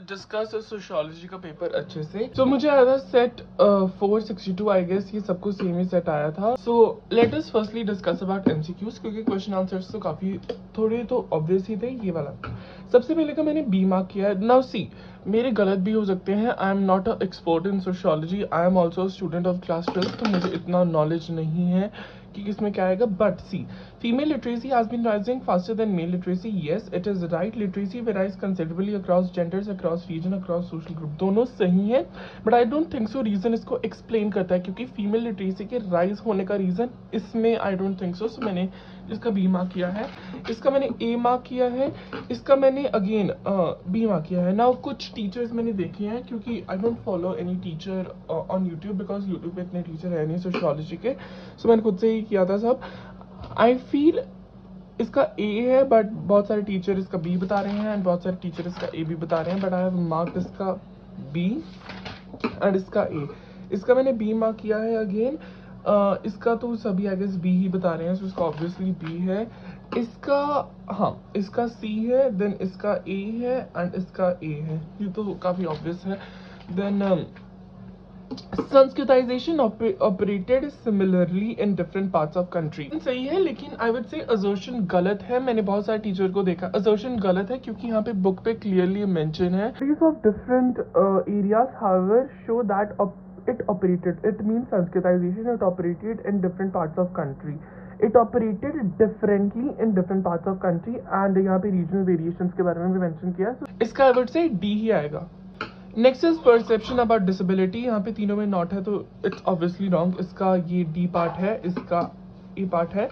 Discuss sociology का paper अच्छे से। तो मुझे आया था सेट 462 आई गेस, ये सबको सेम ही सेट आया था। So let us firstly discuss about MCQs, क्योंकि क्वेश्चन आंसर्स तो काफी थोड़े तो ऑब्वियस ही थे। ये वाला सबसे पहले का मैंने बी मार्क किया है। नाउ सी, मेरे गलत भी हो सकते हैं। I am not a expert in sociology, I am also student of class 12, तो मुझे इतना नॉलेज नहीं है कि किसमें क्या आएगा। But see, female literacy has been rising faster than male literacy. Yes, it is right. Literacy varies considerably across genders, across region, across social group. दोनों सही है, but I don't think so reason इसको explain करता है, क्योंकि female literacy के rise होने का रीजन इसमें आई डोंट थिंक सो। सो मैंने इसका बी मार्क किया है, इसका मैंने ए मार्क किया है, इसका मैंने अगेन बी मार्क किया है। नाउ कुछ टीचर्स मैंने देखे हैं, क्योंकि I don't follow any teacher on YouTube, because YouTube पे इतने टीचर है नहीं सोशियोलॉजी के। सो मैंने खुद से ही किया था सब। आई फील इसका ए है, बट बहुत सारे टीचर इसका बी बता रहे हैं एंड बहुत सारे टीचर इसका ए भी बता रहे हैं, बट आई हैव मार्क्ड इसका बी एंड इसका ए। इसका मैंने बी मार्क किया है अगेन। इसका तो सभी आई गेस बी ही बता रहे हैं, सो इसका ऑब्वियसली बी है। इसका हाँ, इसका सी है, देन इसका ए है एंड इसका ए है, ये तो काफ़ी ऑब्वियस है। Then Sanskritisation operated similarly in different parts of country, सही है, लेकिन आई वुड से असर्शन गलत है। मैंने बहुत सारे टीचर को देखा, असर्शन गलत है, क्योंकि यहाँ पे बुक पे क्लियरली मेंशन है of different areas however show that it operated, it means Sanskritisation, it operated in different parts of country, it operated differently in different parts of country, and यहाँ पे regional variations के बारे में भी mention किया है। so, इसका आई would से डी ही आएगा। Next is perception about disability, यहाँ पे तीनों में नॉट है, तो इट्स ऑब्वियसली रॉन्ग। इसका ये डी पार्ट है, इसका ए पार्ट है।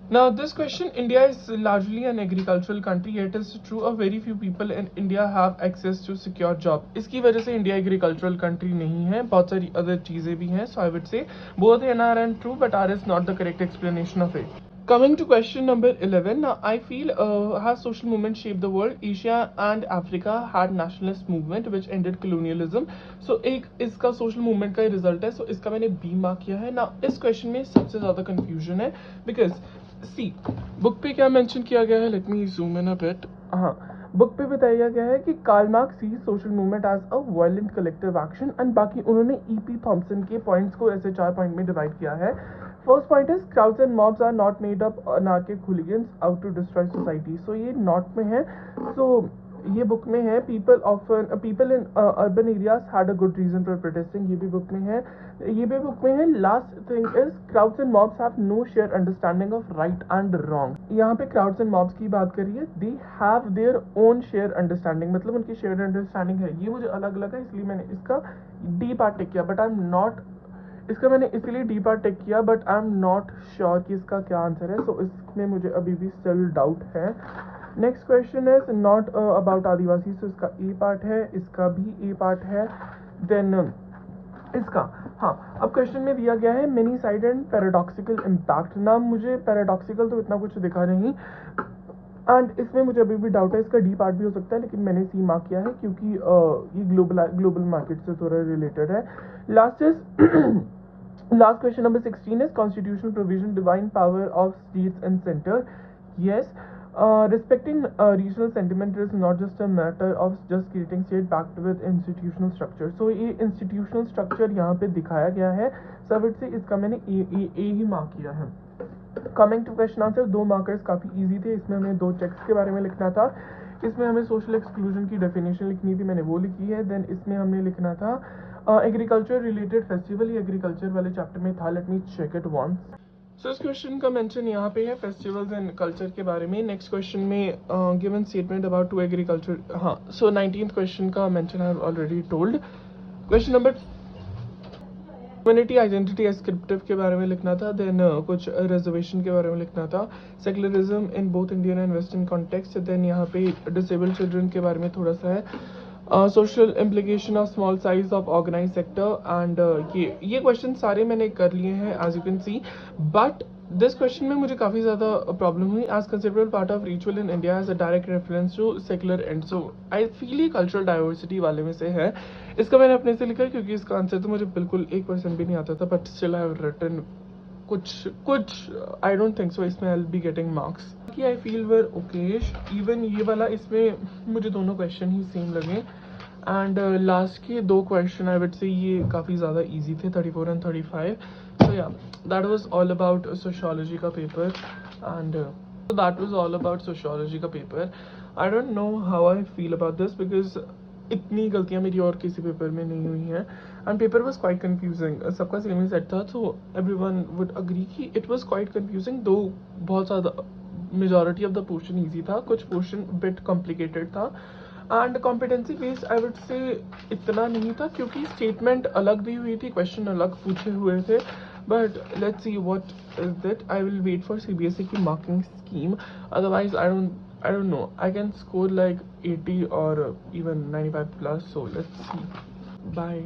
Now this question, India is largely an agricultural country, yet it is true a very few people in India have access to secure job. इसकी वजह से India agricultural country नहीं है, बहुत सारी अदर चीजें भी हैं। So I would say both N are and true, but R is not the correct explanation of it. Coming to question number 11, now I feel has social movement shaped the world? Asia and Africa had nationalist movement which ended colonialism. So एक इसका social movement का result है, so इसका मैंने B mark किया है ना। इस क्वेश्चन में सबसे ज्यादा कंफ्यूजन है, बिकॉज सी बुक पे क्या मेंशन किया गया है, let me zoom in a bit. हाँ, बुक पे बताया गया है कि Karl Marx see social movement as a violent collective action, and बाकी उन्होंने E.P. थॉम्सन के पॉइंट्स को ऐसे 4 पॉइंट में डिवाइड किया है। First point is crowds and mobs are not made up anarchic hooligans out to destroy society. So ये note में है। सो ये बुक में है people in urban areas had a good reason for protesting, ये भी बुक में है, ये भी बुक में है। Last thing is crowds and mobs have no share understanding of right and wrong. यहाँ पे क्राउड्स एंड मॉब्स की बात करिए, they have their own share understanding, मतलब उनकी शेयर अंडरस्टैंडिंग है। ये मुझे अलग लगा, इसलिए मैंने इसका डी पार्ट टिक किया, बट आई एम नॉट, इसका मैंने इसलिए डी पार्ट टिक किया, but I am not sure कि इसका क्या आंसर है। सो इसमें मुझे अभी भी स्टिल डाउट है। Next question is not about Adivasi, so इसका ए पार्ट है, इसका भी ए पार्ट है। देन इसका हाँ, अब क्वेश्चन में दिया गया है many side and paradoxical impact. ना मुझे पैराडॉक्सिकल तो इतना कुछ दिखा नहीं, एंड इसमें मुझे अभी भी डाउट है। इसका डी पार्ट भी हो सकता है, लेकिन मैंने सी मार्क किया है, क्योंकि ये ग्लोबल मार्केट से थोड़ा रिलेटेड है। Last question number 16 is constitutional provision divine power of states and center. Yes, respecting regional sentiment is not just a matter of just creating state backed with institutional structure. So ये institutional structure यहाँ पे दिखाया गया है, सब से इसका मैंने ए ही मार्क किया है। Coming to question answer, 2 markers काफ़ी इजी थे। इसमें हमें 2 चेक्स के बारे में लिखना था, इसमें हमें सोशल एक्सक्लूजन की डेफिनेशन लिखनी थी, मैंने वो लिखी है। देन इसमें हमने लिखना था एग्रीकल्चर रिलेटेड फेस्टिवल, ये एग्रीकल्चर वाले चैप्टर में था। Let me check it once. So इस क्वेश्चन का मेंशन यहाँ पे है फेस्टिवल्स एंड कल्चर के बारे में। नेक्स्ट क्वेश्चन में given statement about to agriculture, हाँ, सो 19th क्वेश्चन का mention I have already told. Question number community identity ascriptive के बारे में लिखना था। देन कुछ रिजर्वेशन के बारे में लिखना था, secularism in both Indian and western context. Then यहाँ पे डिसेबल्ड चिल्ड्रन के बारे में थोड़ा सा है, social implication of small size of organise sector, and ये क्वेश्चन सारे मैंने कर लिए हैं as you can see. But this question में मुझे काफ़ी ज़्यादा प्रॉब्लम हुई। As considerable part of ritual in India as a direct reference to secular and, so I feel ये कल्चरल डाइवर्सिटी वाले में से है। इसका मैंने अपने से लिखा, क्योंकि इसका आंसर तो मुझे बिल्कुल 1% भी नहीं आता था, but still I have written कुछ आई डोंट थिंक सो इसमें I will be getting marks कि I feel were okayish. Even ये वाला, इसमें मुझे दोनों क्वेश्चन ही सेम लगे। एंड लास्ट के 2 क्वेश्चन आई वुड से ये काफ़ी ज़्यादा इजी थे, 34 एंड 35। सो या that was all about sociology का paper. And that was all about sociology का paper. I don't know how I feel about this because इतनी गलतियाँ मेरी और किसी पेपर में नहीं हुई हैं। And paper was quite confusing, सबका सेम ही सेट था, तो एवरी वन वुड अग्री कि इट वॉज क्वाइट कन्फ्यूजिंग। दो बहुत ज़्यादा majority of the portion easy था, कुछ पोर्शन बिट कॉम्प्लिकेटेड था। And competency based I would से इतना नहीं था, क्योंकि स्टेटमेंट अलग दी हुई थी, क्वेश्चन अलग पूछे हुए थे। But let's see what is that. I will wait for CBSE की marking scheme, otherwise I don't know, I can score like 80 or even 95 plus, so let's see. Bye.